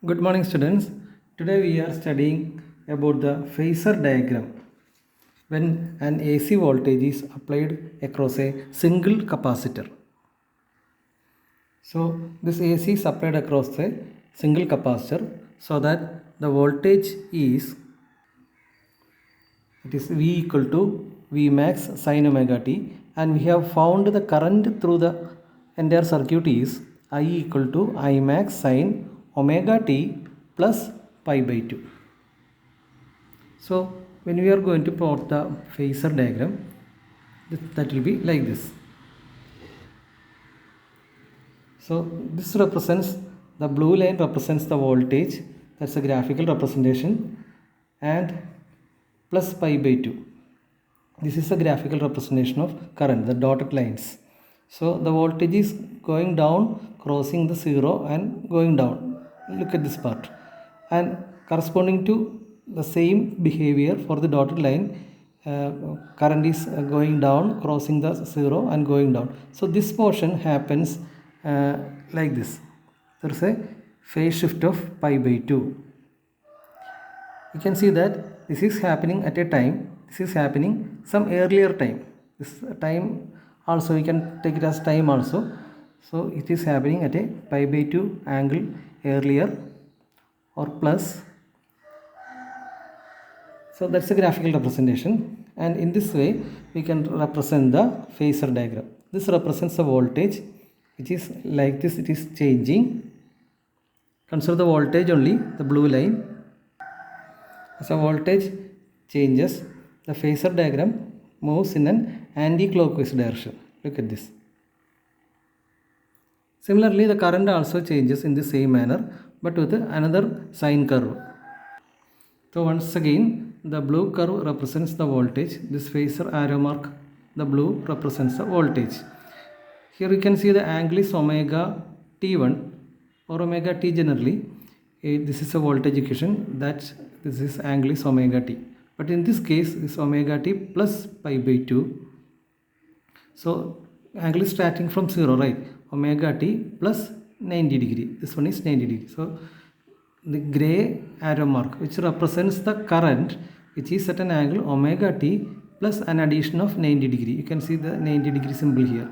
Good morning, students. Today we are studying about the phasor diagram when an AC voltage is applied across a single capacitor. So this AC is applied across a single capacitor so that the voltage is V equal to V max sin omega t, and we have found the current through the entire circuit is I equal to I max sin omega t plus pi by 2. So when we are going to plot the phasor diagram, that will be like this. So this represents, the blue line represents the voltage, that's a graphical representation, and plus pi by 2. This is a graphical representation of current, the dotted lines. So the voltage is going down, crossing the 0 and going down. Look at this part. And corresponding to the same behavior for the dotted line, current is going down, crossing the 0 and going down. So this portion happens like this. There is a phase shift of pi by 2. You can see that this is happening at a time, this is happening some earlier time. This time also you can take it as time also. So it is happening at a pi by 2 angle earlier or plus. So that's a graphical representation, and in this way we can represent the phasor diagram. This represents the voltage which is like this, it is changing. Consider the voltage only, the blue line. As a voltage changes, the phasor diagram moves in an anti-clockwise direction. Look at this. Similarly, the current also changes in the same manner, but with another sine curve. So once again, the blue curve represents the voltage. This phasor arrow mark, the blue represents the voltage. Here you can see the angle is omega t1 or omega t generally. This is a voltage equation, that this is angle is omega t. But in this case, is omega t plus pi by 2. So angle is starting from 0, right? Omega t plus 90 degree. This one is 90 degree. So the gray arrow mark which represents the current which is at an angle omega t plus an addition of 90 degree. You can see the 90 degree symbol here.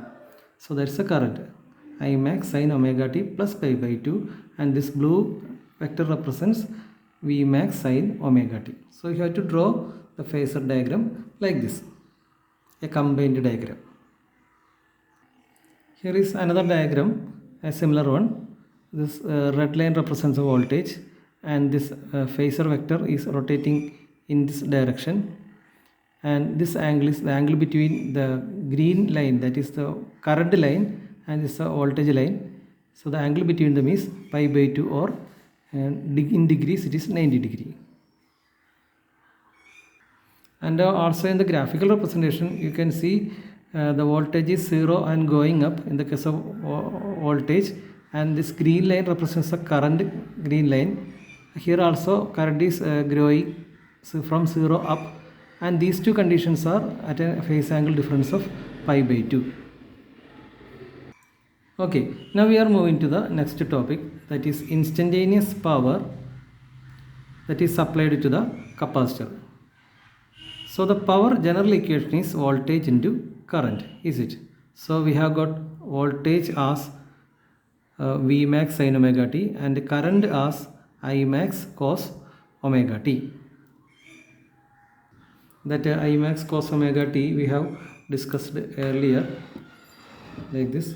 So that's the current I max sin omega t plus pi by 2, and this blue vector represents V max sin omega t. So you have to draw the phasor diagram like this, a combined diagram. Here is another diagram, a similar one. This red line represents the voltage, and this phasor vector is rotating in this direction, and this angle is the angle between the green line, that is the current line, and this is the voltage line. So the angle between them is pi by 2, or in degrees it is 90 degree. And also in the graphical representation you can see the voltage is 0 and going up in the case of voltage, and this green line represents the current, green line. Here also current is growing from 0 up, and these two conditions are at a phase angle difference of pi by 2. Okay, now we are moving to the next topic, that is instantaneous power that is supplied to the capacitor. So the power general equation is voltage into current, is it? So we have got voltage as V max sin omega t and current as I max cos omega t. That I max cos omega t we have discussed earlier like this.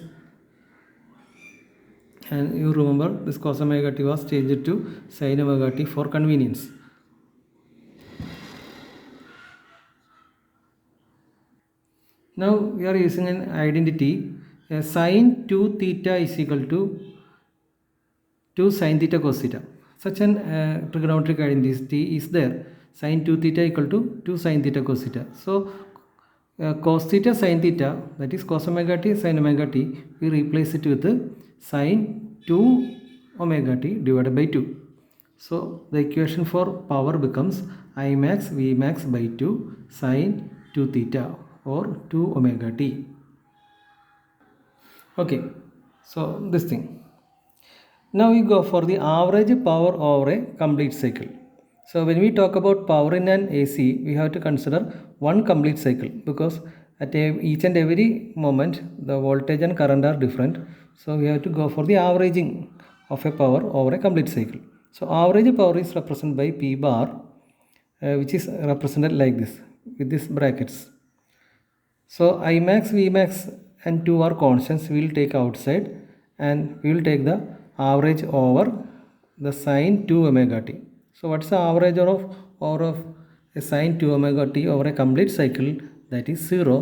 And you remember this cos omega t was changed to sin omega t for convenience. Now we are using an identity, sin 2 theta is equal to 2 sin theta cos theta. Such an trigonometric identity is there. Sin 2 theta equal to 2 sin theta cos theta. So cos theta sin theta, that is cos omega t sin omega t, we replace it with sin 2 omega t divided by 2. So the equation for power becomes I max V max by 2 sin 2 theta or 2 omega t. Okay, so this thing. Now we go for the average power over a complete cycle. So when we talk about power in an AC, we have to consider one complete cycle because at each and every moment the voltage and current are different. So we have to go for the averaging of a power over a complete cycle. So average power is represented by P bar, which is represented like this with these brackets. So I max, V max and 2 are constants. We will take outside and we will take the average over the sine 2 omega t. So what's the average of a sine 2 omega t over a complete cycle? That is 0.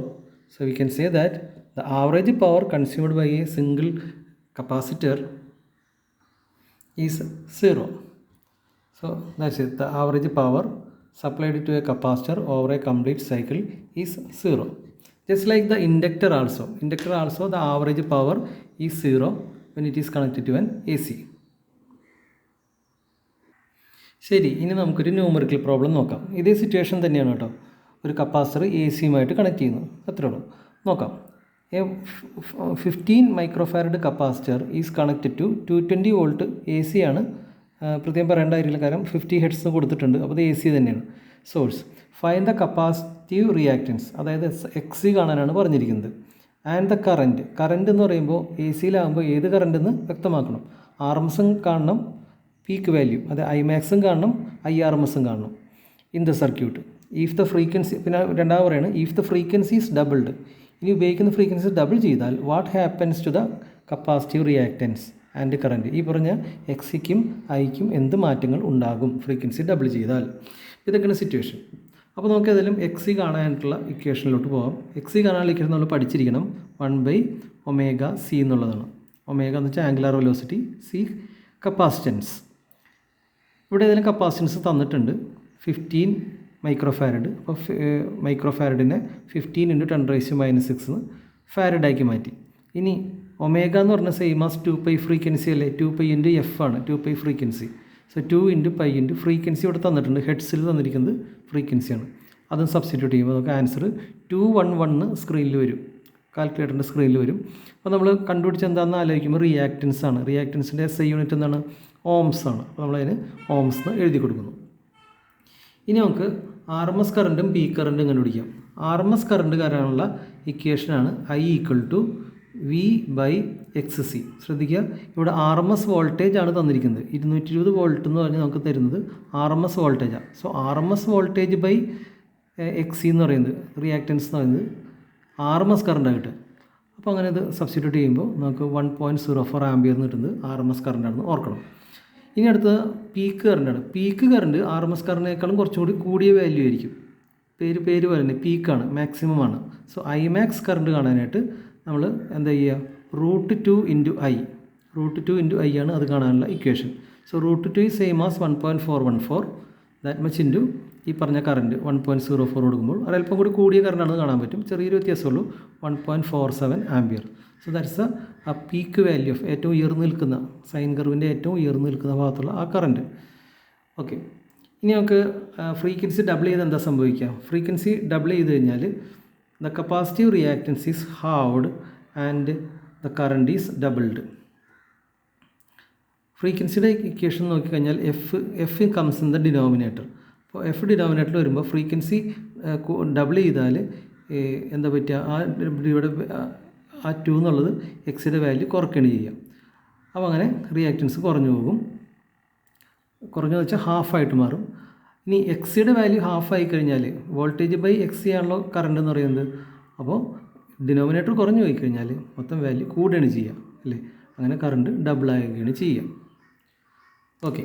So we can say that the average power consumed by a single capacitor is 0. So that's it. The average power supplied to a capacitor over a complete cycle is 0. Just like the inductor also the average power is 0 when it is connected to an AC. ശരി, ഇനി നമുക്കൊരു numerical problem നോക്കാം. ഇതേ situation തന്നെയാണ് കേട്ടോ. ഒരു capacitor A സിയുമായിട്ട് connect ചെയ്യുന്നു, അത്രേ ഉള്ളൂ. നോക്കാം. A 15 microfarad capacitor is connected to 220 volt A C ആണ്. പ്രത്യേകം പറയേണ്ട കാര്യമില്ല, കാരണം 50 ഹെർട്സ് കൊടുത്തിട്ടുണ്ട്, അപ്പോൾ അത് എ സി തന്നെയാണ്. Source find the capacitive reactance, അതായത് എക്സ് സി കാണാനാണ് പറഞ്ഞിരിക്കുന്നത്. ആൻഡ് ദ കറൻറ്റ് എന്ന് പറയുമ്പോൾ എ സിയിലാകുമ്പോൾ ഏത് കറൻറ്റ് എന്ന് വ്യക്തമാക്കണം. ആർ എം എസും കാണണം, പീക്ക് വാല്യൂ അത് ഐ മാക്സും കാണണം, ഐ ആർ എം എസും കാണണം in the circuit. If the frequency, പിന്നെ രണ്ടാമത് പറയുന്നത് if the frequency is doubled, ഇനി ഉപയോഗിക്കുന്ന ഫ്രീക്വൻസി ഡബിൾ ചെയ്താൽ what happens to the capacitive reactance and current. ഈ പറഞ്ഞ എക്സിക്കും ഐക്കും എന്ത് മാറ്റങ്ങൾ ഉണ്ടാകും ഫ്രീക്വൻസി ഡബിൾ ചെയ്താൽ. ഇതൊക്കെയാണ് സിറ്റുവേഷൻ. അപ്പോൾ നമുക്ക് ഏതായാലും എക്സ് സി കാണാനായിട്ടുള്ള ഇക്വേഷനിലോട്ട് പോകാം. എക്സ് സി കാണാനുള്ള ഇക്വേഷൻ നമ്മൾ പഠിച്ചിരിക്കണം. 1/ωc എന്നുള്ളതാണ്. ഒമേഗ എന്ന് വെച്ചാൽ ആംഗുലാർ വെലോസിറ്റി, സി കപ്പാസിറ്റൻസ്. ഇവിടെ ഏതെങ്കിലും കപ്പാസിറ്റൻസ് തന്നിട്ടുണ്ട് 15 മൈക്രോഫാരഡ്. അപ്പോൾ മൈക്രോഫാരഡിനെ 15 × 10⁻⁻6 ഫാരഡാക്കി മാറ്റി. ഇനി ഒമേഗ എന്ന് പറഞ്ഞാൽ സെയിം ആസ് 2π ഫ്രീക്വൻസി അല്ലേ, 2π × f ആണ്, 2π ഫ്രീക്വൻസി. സോ 2 × π × ഫ്രീക്വൻസി ഇവിടെ തന്നിട്ടുണ്ട്, ഹെഡ്സിൽ തന്നിരിക്കുന്നത് ഫ്രീക്വൻസിയാണ്. അതും സബ്സ്റ്റിറ്റ്യൂട്ട് ചെയ്യുമ്പോൾ നമുക്ക് ആൻസർ 211 സ്ക്രീനിൽ വരും, കാൽക്കുലേറ്ററിൻ്റെ സ്ക്രീനിൽ വരും. അപ്പോൾ നമ്മൾ കണ്ടുപിടിച്ച് എന്താണെന്ന് ആലോചിക്കുമ്പോൾ റിയാക്റ്റൻസ് ആണ്. റിയാക്റ്റൻസിൻ്റെ SI യൂണിറ്റ് എന്താണ്? ഓംസ് ആണ്. അപ്പോൾ നമ്മളതിന് ഓംസ് എന്ന് എഴുതി കൊടുക്കുന്നു. ഇനി നമുക്ക് ആർ എം എസ് കറൻറ്റും പീക്ക് കറൻറ്റും കണ്ടുപിടിക്കാം. ആർ എം എസ് കറൻറ്റ് കാരണമുള്ള ഇക്വേഷനാണ് I = V/XC. ശ്രദ്ധിക്കുക, ഇവിടെ ആർ എം എസ് വോൾട്ടേജ് ആണ് തന്നിരിക്കുന്നത്. 220 വോൾട്ട് എന്ന് പറഞ്ഞ് നമുക്ക് തരുന്നത് ആർ എം എസ് വോൾട്ടേജാണ്. So R M S voltage by XC എന്ന് പറയുന്നത്, റിയാക്റ്റൻസ് എന്ന് പറയുന്നത് ആർ എം എസ് കറണ്ടാണ് കിട്ടുക. അപ്പോൾ അങ്ങനെ ഇത് സബ്സ്റ്റിറ്റ്യൂട്ട് ചെയ്യുമ്പോൾ നമുക്ക് 1.04 ആംപിയർ എന്ന് കിട്ടുന്നത് ആർ എം എസ് കറണ്ടാണെന്ന് ഓർക്കണം. ഇനി അടുത്തത് പീക്ക് കറണ്ടാണ്. Peak current R M S കറണ്ടിനേക്കാളും കുറച്ചും കൂടി കൂടിയ വാല്യൂ ആയിരിക്കും. പേര് പറയുന്നത് പീക്കാണ്, മാക്സിമം ആണ്. സോ ഐ മാക്സ് കറണ്ട് കാണാനായിട്ട് നമ്മൾ എന്താ ചെയ്യുക? √2 × I. √2 × I ആണ് അത് കാണാനുള്ള equation. So √2 is same as 1.414 that much into ഈ പറഞ്ഞ കറണ്ട് 1.04 കൊടുക്കുമ്പോൾ ഒരല്പം കൂടി കൂടിയ കറണ്ടാണെന്ന് കാണാൻ പറ്റും. ചെറിയൊരു വ്യത്യാസമുള്ളൂ, 1.47 ആംപിയർ. സോ ദാറ്റ്സ് ആ പീക്ക് വാല്യൂ ഓഫ് ഏറ്റവും ഉയർന്നു നിൽക്കുന്ന സൈൻ കർവിൻ്റെ ഏറ്റവും ഉയർന്നു നിൽക്കുന്ന ഭാഗത്തുള്ള ആ കറണ്ട്. ഓക്കെ, ഇനി നമുക്ക് ഫ്രീക്വൻസി ഡബിൾ ചെയ്ത് എന്താ സംഭവിക്കുക? ഫ്രീക്വൻസി ഡബിൾ ചെയ്ത് കഴിഞ്ഞാൽ the capacitive reactance is halved and the current is doubled. ഫ്രീക്വൻസിയുടെ ഇക്വേഷൻ നോക്കിക്കഴിഞ്ഞാൽ F comes in the denominator. അപ്പോൾ എഫ് ഡിനോമിനേറ്ററിൽ വരുമ്പോൾ ഫ്രീക്വൻസി ഡബിൾ ചെയ്താൽ എന്താ പറ്റുക? ഇവിടെ ആ 2 എന്നുള്ളത് എക്സിൻ്റെ വാല്യൂ കുറയ്ക്കുകയാണ് ചെയ്യുക. അപ്പോൾ അങ്ങനെ റിയാക്റ്റൻസ് കുറഞ്ഞു പോകും. കുറഞ്ഞു വെച്ചാൽ ഹാഫായിട്ട് മാറും. ഇനി എക്സിയുടെ വാല്യൂ ഹാഫായി കഴിഞ്ഞാൽ വോൾട്ടേജ് ബൈ എക്സി ആണല്ലോ കറണ്ട് എന്ന് പറയുന്നത്. അപ്പോൾ ഡിനോമിനേറ്റർ കുറഞ്ഞു പോയി കഴിഞ്ഞാൽ മൊത്തം വാല്യൂ കൂടുകയാണ് ചെയ്യുക, അല്ലേ? അങ്ങനെ കറണ്ട് ഡബിൾ ആകുകയാണ് ചെയ്യുക. ഓക്കെ.